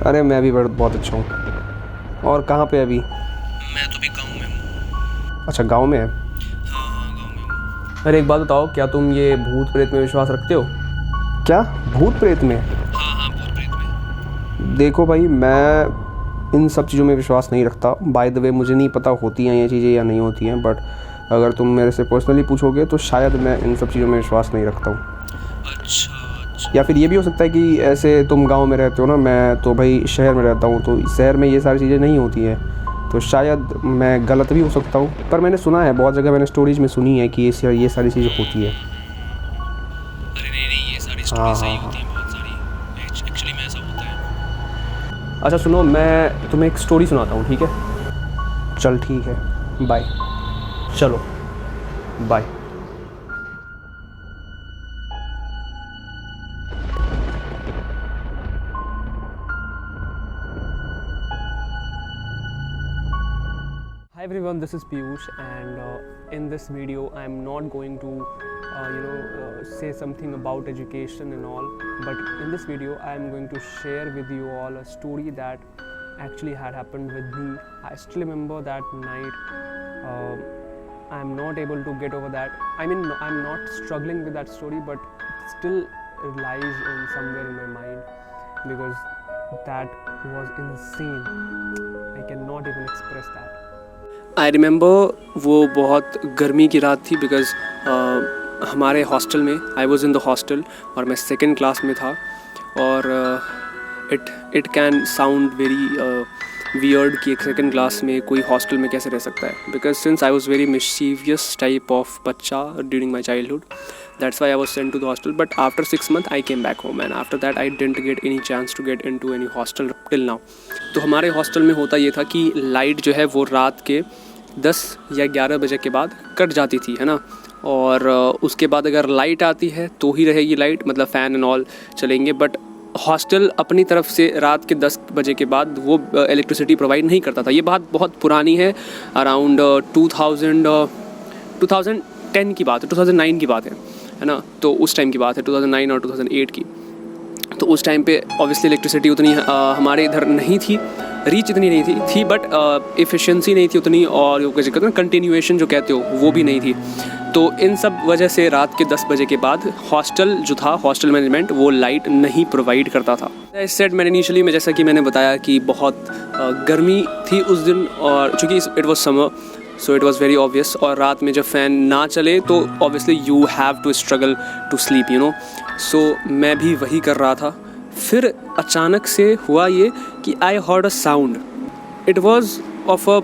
अरे मैं भी बहुत अच्छा हूँ। और कहाँ पे अभी? मैं तो भी गाँव में हूँ। अच्छा, गांव में है। हाँ गाँव में हूँ। अरे एक बात बताओ, क्या तुम ये भूत प्रेत में विश्वास रखते हो? क्या भूत प्रेत में? हाँ भूत प्रेत में। देखो भाई, मैं इन सब चीज़ों में विश्वास नहीं रखता। बाय द वे, मुझे नहीं पता होती हैं ये चीज़ें या नहीं होती हैं, बट अगर तुम मेरे से पर्सनली पूछोगे तो शायद मैं इन सब चीज़ों में विश्वास नहीं रखता हूँ। अच्छा। या फिर ये भी हो सकता है कि ऐसे तुम गांव में रहते हो ना, मैं तो भाई शहर में रहता हूँ, तो शहर में ये सारी चीज़ें नहीं होती हैं, तो शायद मैं गलत भी हो सकता हूँ। पर मैंने सुना है, बहुत जगह मैंने स्टोरीज में सुनी है कि ये सारी चीज़ें होती है। अरे नहीं, ये सारी हाँ स्टोरी सही हाँ हाँ। होती हैं बहुत सारी। एक्चुअली में ऐसा होता है। अच्छा सुनो, मैं तुम्हें एक स्टोरी सुनाता हूँ, ठीक है? चल ठीक है, बाय। चलो bye. Hi everyone, this is Piyush, and in this video I am not going to say something about education and all, but in this video I am going to share with you all a story that actually had happened with me. I still remember that night. I am not able to get over that. I mean, I'm not struggling with that story, but it still lies in somewhere in my mind because that was insane. I cannot even express that. I remember वो बहुत गर्मी की रात थी because हमारे hostel में, I was in the hostel और मैं सेकेंड क्लास में था, और it can sound very weird कि एक सेकेंड क्लास में कोई हॉस्टल में कैसे रह सकता है, because since I was very mischievous type of बच्चा during my childhood, that's why I was sent to the hostel. But after 6 months I came back home, and after that I didn't get any chance to get into any hostel till now. तो हमारे hostel में होता ये था कि light जो है वो रात के 10 या 11 बजे के बाद कट जाती थी, है ना, और उसके बाद अगर लाइट आती है तो ही रहेगी लाइट, मतलब फ़ैन एंड ऑल चलेंगे, बट हॉस्टल अपनी तरफ से रात के 10 बजे के बाद वो इलेक्ट्रिसिटी प्रोवाइड नहीं करता था। ये बात बहुत पुरानी है, अराउंड 2010 की बात है, 2009 की बात है ना, तो उस टाइम की बात है, 2009 और 2008 की। तो उस टाइम पे ऑब्वियसली इलेक्ट्रिसिटी उतनी हमारे इधर नहीं थी, रीच इतनी नहीं थी बट एफिशिएंसी नहीं थी उतनी, और जो कहते हैं कंटिन्यूएशन जो कहते हो वो भी नहीं थी। तो इन सब वजह से रात के 10 बजे के बाद हॉस्टल जो था, हॉस्टल मैनेजमेंट वो लाइट नहीं प्रोवाइड करता था। इस सेट मैंने इनिशियली में, जैसा कि मैंने बताया कि बहुत गर्मी थी उस दिन, और चूँकि it was summer, so it was very obvious, और रात में जब फ़ैन ना चले तो obviously you have to struggle to sleep, you know. So मैं भी वही कर रहा था। फिर अचानक से हुआ ये कि I heard a sound. It was of a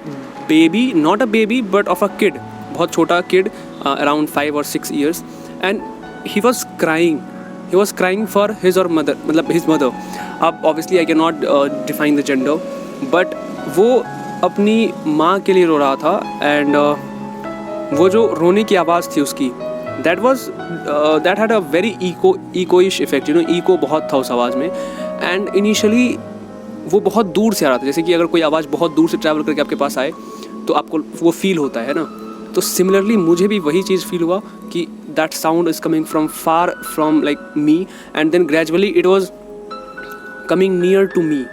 baby, not a baby but of a kid, बहुत छोटा kid, around 5 or 6 years, and he was crying for his और मदर, मतलब हिज मदर। अब obviously I can not define the gender, but वो अपनी माँ के लिए रो रहा था, एंड वो जो रोने की आवाज़ थी उसकी, that had a very echoish effect, you know, echo बहुत था उस आवाज़ में। एंड इनिशियली वो बहुत दूर से आ रहा था, जैसे कि अगर कोई आवाज़ बहुत दूर से ट्रैवल करके आपके पास आए तो आपको वो फील होता है ना। तो सिमिलरली मुझे भी वही चीज़ फील हुआ कि that sound is coming from far from like me, and then gradually it was coming near to me,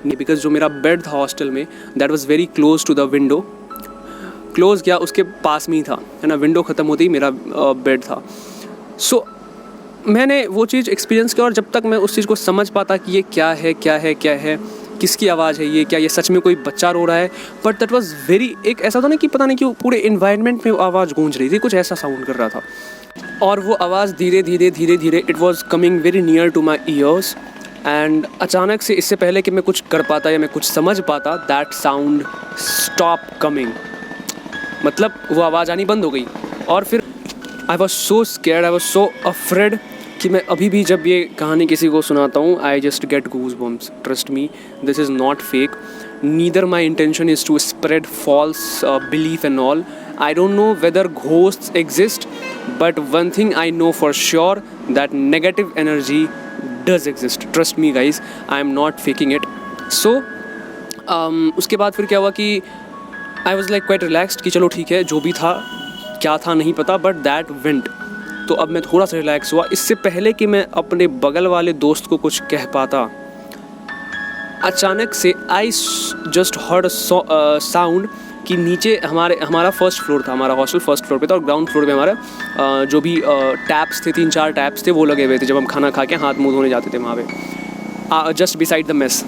because जो मेरा बेड था हॉस्टल में, that was very close to the window. Close क्या, उसके पास में ही था, है ना, विंडो ख़त्म होती ही मेरा बेड था। सो मैंने वो चीज़ एक्सपीरियंस किया, और जब तक मैं उस चीज़ को समझ पाता कि ये क्या है, किसकी आवाज़ है ये, क्या ये सच में कोई बच्चा रो रहा है, बट दैट वाज वेरी, एक ऐसा था ना कि पता नहीं क्यों पूरे इन्वायरमेंट में आवाज़ गूंज रही थी, कुछ ऐसा साउंड कर रहा था, और वो आवाज़ धीरे धीरे it was coming very near to my ears, and अचानक से, इससे पहले कि मैं कुछ कर पाता या मैं कुछ समझ पाता, दैट साउंड स्टॉप कमिंग, मतलब वो आवाज़ आनी बंद हो गई। और फिर I was so scared, I was so afraid कि मैं अभी भी जब ये कहानी किसी को सुनाता हूँ, I just get goosebumps, trust me, this is not fake, neither my intention is to spread false belief and all. I don't know whether ghosts exist, but one thing I know for sure, that negative energy does exist, trust me guys, I am not faking it. So उसके बाद फिर क्या हुआ कि I was like quite relaxed कि चलो ठीक है, जो भी था, क्या था नहीं पता, but that went। तो अब मैं थोड़ा सा रिलैक्स हुआ। इससे पहले कि मैं अपने बगल वाले दोस्त को कुछ कह पाता, अचानक से आई जस्ट हर्ड साउंड कि नीचे हमारा फर्स्ट फ्लोर था, हमारा हॉस्टल फर्स्ट फ्लोर पे था और ग्राउंड फ्लोर पे हमारा जो भी टैप्स थे, 3-4 टैप्स थे वो लगे हुए थे जब हम खाना खा के हाथ मुँह धोने जाते थे वहाँ पे, just beside the mess.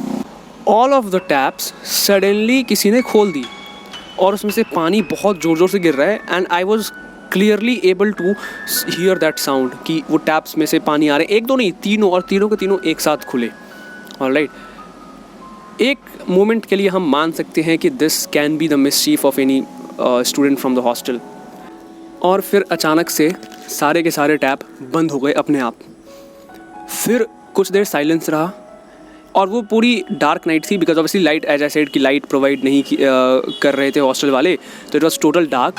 All of the taps suddenly किसी ने खोल दी और उसमें से पानी बहुत ज़ोर ज़ोर से गिर रहा है and I was clearly able to hear that sound कि वो टैप्स में से पानी आ रहे हैं, एक दो नहीं, तीनों, और तीनों के तीनों एक साथ खुले। ऑलराइट, एक मोमेंट के लिए हम मान सकते हैं कि this can be the mischief of any student from the hostel. और फिर अचानक से सारे के सारे टैप बंद हो गए अपने आप। फिर कुछ देर साइलेंस रहा और वो पूरी डार्क नाइट थी because obviously light, as I said, की लाइट प्रोवाइड नहीं कर रहे थे हॉस्टल वाले, तो it was total dark.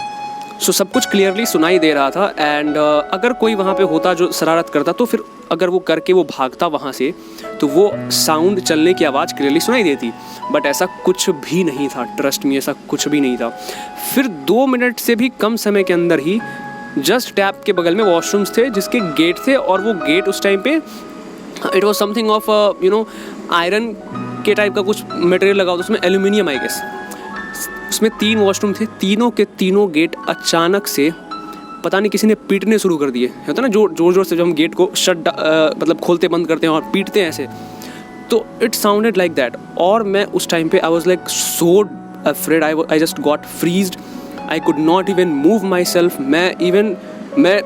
So सब कुछ क्लियरली सुनाई दे रहा था एंड अगर कोई वहाँ पे होता जो शरारत करता तो फिर अगर वो करके वो भागता वहाँ से तो वो साउंड, चलने की आवाज़ क्लियरली सुनाई देती, बट ऐसा कुछ भी नहीं था। ट्रस्ट मी, ऐसा कुछ भी नहीं था। फिर 2 मिनट से भी कम समय के अंदर ही जस्ट टैप के बगल में वॉशरूम्स थे जिसके गेट थे और वो गेट उस टाइम पे it was something of iron के टाइप का कुछ मटेरियल लगा हुआ था उसमें, एल्यूमिनियम आई गेस। उसमें 3 वॉशरूम थे, तीनों के तीनों गेट अचानक से पता नहीं किसी ने पीटने शुरू कर दिए। होता ना जोर जोर से जब हम गेट को मतलब खोलते बंद करते हैं और पीटते हैं ऐसे, तो इट साउंडेड लाइक दैट। और मैं उस टाइम पे I was like so afraid, I just got freezed, I could not even move my self. मैं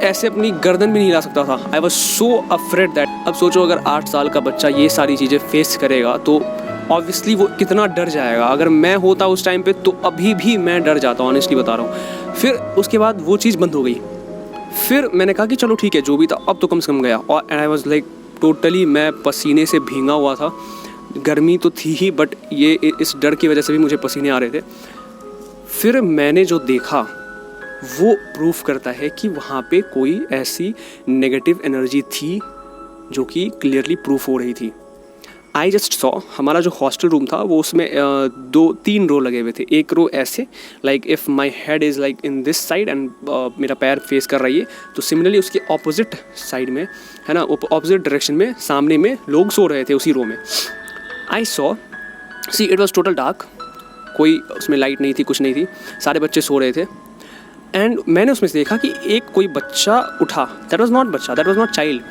ऐसे अपनी गर्दन भी नहीं हिला सकता था। I was so afraid that. अब सोचो अगर 8 साल का बच्चा ये सारी चीज़ें फेस करेगा तो ऑब्वियसली वो कितना डर जाएगा। अगर मैं होता उस टाइम पे तो अभी भी मैं डर जाता, ऑनेस्टली बता रहा हूँ। फिर उसके बाद वो चीज़ बंद हो गई। फिर मैंने कहा कि चलो ठीक है, जो भी था अब तो कम से कम गया। और and I was like totally, मैं पसीने से भींगा हुआ था। गर्मी तो थी ही, बट ये इस डर की वजह से भी मुझे पसीने आ रहे थे। फिर मैंने जो देखा वो प्रूफ करता है कि वहाँ पे कोई ऐसी नेगेटिव एनर्जी थी जो कि क्लियरली प्रूफ हो रही थी। आई जस्ट सॉ, हमारा जो हॉस्टल रूम था वो उसमें 2-3 रो लगे हुए थे। एक रो ऐसे, like if my head is like in this side and मेरा पैर फेस कर रही है, तो सिमिलरली उसके ऑपोजिट साइड में, है ना, ऑपोजिट डायरेक्शन में सामने में लोग सो रहे थे उसी रो में। I saw, see it was total dark, कोई उसमें लाइट नहीं थी, कुछ नहीं थी, सारे बच्चे सो रहे थे। एंड मैंने उसमें से देखा कि एक कोई बच्चा उठा। दैट वॉज नॉट बच्चा, दैट वॉज नॉट चाइल्ड,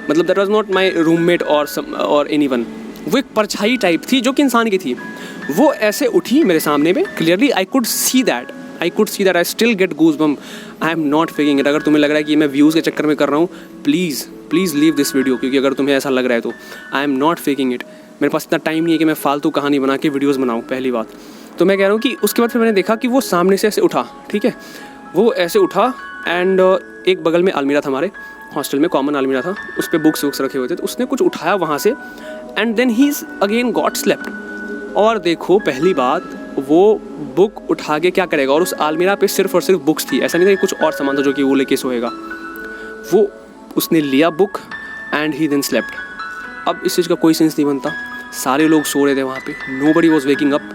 मतलब that was not my roommate और एनी वन। वो एक परछाई टाइप थी जो कि इंसान की थी। वो ऐसे उठी मेरे सामने में, clearly I could see that, I still get goosebump. I am not faking it. अगर तुम्हें लग रहा है कि मैं व्यूज़ के चक्कर में कर रहा हूँ, प्लीज़ लीव दिस वीडियो, क्योंकि अगर तुम्हें ऐसा लग रहा है तो I am not faking it. मेरे पास इतना टाइम नहीं है कि मैं फालतू कहानी बना के वीडियोज़ बनाऊँ, पहली बात। तो मैं कह रहा हूँ कि उसके बाद फिर मैंने देखा कि वो सामने से ऐसे उठा, ठीक है, वो ऐसे उठा एंड एक बगल में अलमीरा था, हमारे हॉस्टल में कॉमन अलमीरा था, उस पर बुक्स रखे हुए थे, तो उसने कुछ उठाया वहाँ से and then he again got slept. और देखो, पहली बात, वो बुक उठा के क्या करेगा, और उस अलमीरा पे सिर्फ और सिर्फ बुक्स थी, ऐसा नहीं था कि कुछ और सामान था जो कि वो लेके सोएगा। वो उसने लिया book and he then slept. अब इस चीज़ का कोई सेंस नहीं बनता, सारे लोग सो रहे थे वहाँ पे, nobody was waking up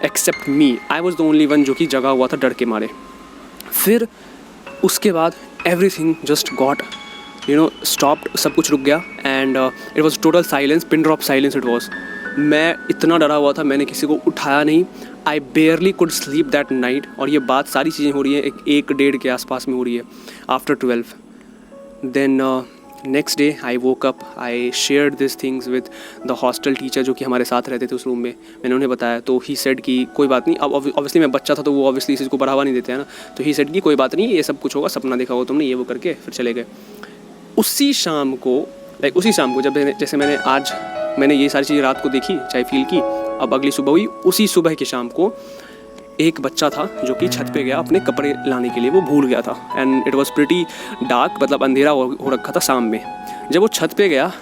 except me. I was the only one जो कि जगा हुआ था डर के मारे। फिर उसके बाद एवरीथिंग जस्ट गॉट स्टॉप्ड, सब कुछ रुक गया and it was total silence, pin drop silence it was. मैं इतना डरा हुआ था, मैंने किसी को उठाया नहीं। I barely could sleep that night. और ये बात, सारी चीज़ें हो रही है 1-1:30 के आसपास में हो रही है, after 12। Then next day I woke up, I shared this things with the hostel teacher जो कि हमारे साथ रहते थे उस रूम में। मैंने उन्हें बताया, तो ही सेड कि कोई बात नहीं। अब ऑब्वियसली मैं बच्चा था तो वो ऑब्वियसली इस चीज़ को बढ़ावा नहीं देते हैं ना, तो ही सेड कि कोई बात नहीं, ये सब कुछ होगा, सपना देखा होगा तुमने, ये वो करके फिर चले गए। उसी शाम को जब जैसे मैंने ये सारी चीज़ें रात को देखी, चाहे फील की, अब अगली सुबह हुई, उसी सुबह की शाम को एक बच्चा था जो कि छत पे गया अपने कपड़े लाने के लिए, वो भूल गया था and it was pretty dark, मतलब अंधेरा हो रखा था शाम में। जब वो छत पे गया,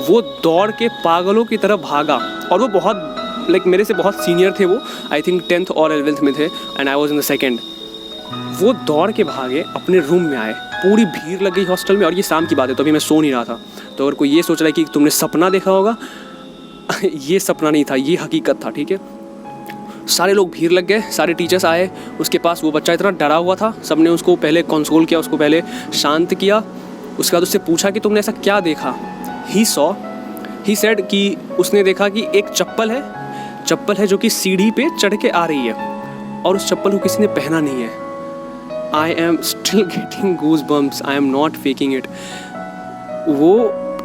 वो दौड़ के पागलों की तरह भागा, और वो बहुत मेरे से बहुत सीनियर थे, वो आई थिंक 10th और 11th में थे and I was in the 2nd। वो दौड़ के भागे, अपने रूम में आए, पूरी भीड़ लग गई हॉस्टल में, और ये शाम की बात है तो अभी मैं सो नहीं रहा था। तो अगर कोई ये सोच रहा है कि तुमने सपना देखा होगा, ये सपना नहीं था, ये हकीकत था, ठीक है। सारे लोग भीड़ लग गए, सारे टीचर्स आए उसके पास। वो बच्चा इतना डरा हुआ था, सबने उसको पहले कंसोल किया, उसको पहले शांत किया। उसके बाद उससे पूछा कि तुमने ऐसा क्या देखा। ही सॉ ही सेड कि उसने देखा कि एक चप्पल है जो कि सीढ़ी पे चढ़ के आ रही है और उस चप्पल को किसी ने पहना नहीं है. I am still getting goose bumps, I am not faking it. वो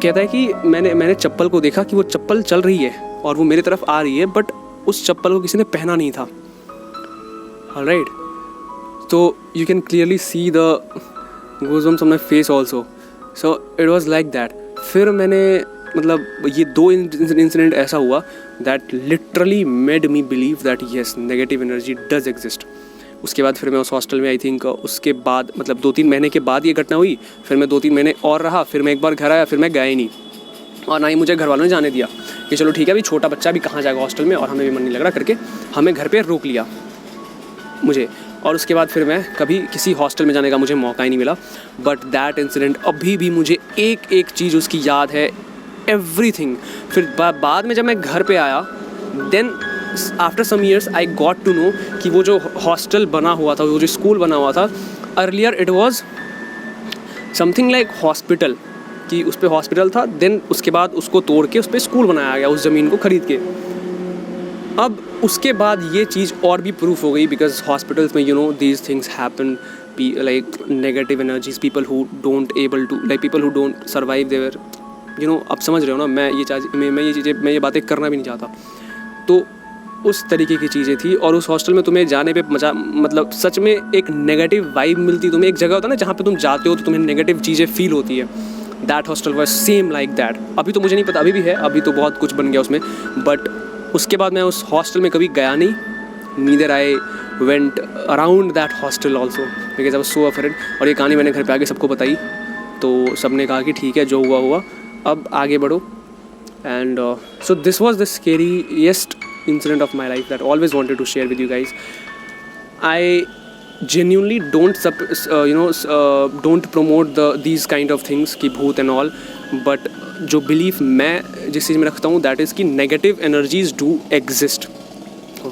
कहता है कि मैंने चप्पल को देखा कि वो चप्पल चल रही है और वो मेरी तरफ आ रही है, बट उस चप्पल को किसी ने पहना नहीं था. ऑलराइट, तो you can clearly see the goosebumps on my face also. So it was like that. फिर मैंने मतलब ये 2 इंसिडेंट ऐसा हुआ that literally made me believe that yes negative energy does exist. उसके बाद फिर मैं उस हॉस्टल में आई थिंक उसके बाद मतलब 2-3 महीने के बाद ये घटना हुई. फिर मैं 2-3 महीने और रहा, फिर मैं एक बार घर आया, फिर मैं गया ही नहीं और ना ही मुझे घर वालों ने जाने दिया कि चलो ठीक है अभी छोटा बच्चा भी कहाँ जाएगा हॉस्टल में और हमें भी मन नहीं लग रहा करके हमें घर पे रोक लिया मुझे. और उसके बाद फिर मैं कभी किसी हॉस्टल में जाने का मुझे मौका ही नहीं मिला. बट दैट इंसिडेंट अभी भी मुझे एक चीज़ उसकी याद है, एवरीथिंग. फिर बाद में जब मैं घर पे आया then after some years I got to know कि वो जो हॉस्टल बना हुआ था, वो जो स्कूल बना हुआ था, earlier it was something like hospital, कि उस पर हॉस्पिटल था. देन उसके बाद उसको तोड़ के उस पर स्कूल बनाया गया उस ज़मीन को ख़रीद के. अब उसके बाद ये चीज़ और भी प्रूफ हो गई बिकॉज हॉस्पिटल्स में you know these things happen, like negative energies, people who don't able to like people who don't survive there you know. अब समझ रहे हो ना, मैं ये बातें करना भी नहीं चाहता. तो उस तरीके की चीज़ें थी. और उस हॉस्टल में तुम्हें जाने पे मजा मतलब सच में एक नेगेटिव वाइब मिलती. तुम्हें एक जगह होता है ना जहाँ पे तुम जाते हो तो तुम्हें नेगेटिव चीज़ें फील होती है. That hostel was same like that. अभी तो मुझे नहीं पता, अभी भी है, अभी तो बहुत कुछ बन गया उसमें. बट उसके बाद मैं उस हॉस्टल में कभी गया नहीं. Neither I went around that hostel also because I was so afraid. और ये कहानी मैंने घर पे आके सबको बताई तो सब ने कहा कि ठीक है जो हुआ अब आगे बढ़ो. And so this was the scariest incident of my life that I always wanted to share with you guys. I genuinely don't promote these kind of things कि भूत and all, but जो belief मैं जिस चीज़ में रखता हूँ that is कि negative energies do exist.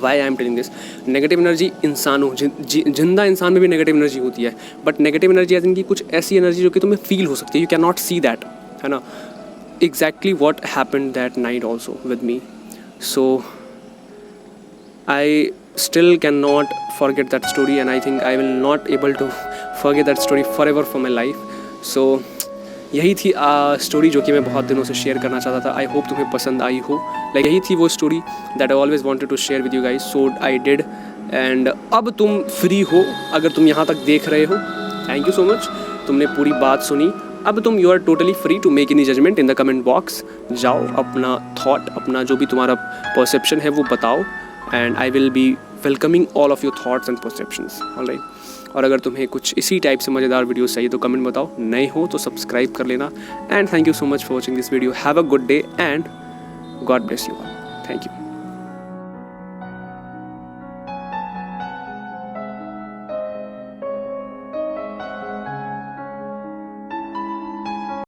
Why I am telling this? Negative energy इंसानों जिंदा इंसान में भी negative energy होती है, but negative energy ऐसी कि कुछ ऐसी energy जो कि तुम्हें feel हो सकती है. You cannot see that, है ना. Exactly what happened that night also with me. So I still cannot forget that story and I think I will not able to forget that story forever for my life. So यही थी story जो कि मैं बहुत दिनों से share करना चाहता था. आई होप तुम्हें पसंद आई हो. लाइक यही थी वो story that I always wanted to share with you guys. So I did. And अब तुम फ्री हो अगर तुम यहाँ तक देख रहे हो. थैंक यू सो मच, तुमने पूरी बात सुनी. अब तुम you are totally free to make any judgement in the comment box. जाओ अपना थॉट, अपना जो भी तुम्हारा परसेप्शन है वो बताओ. And I will be welcoming all of your thoughts and perceptions. Alright. और अगर तुम्हें कुछ इसी टाइप से मज़ेदार वीडियोस चाहिए तो कमेंट बताओ. नए हो तो सब्सक्राइब कर लेना. And thank you so much for watching this video. Have a good day and God bless you. Thank you.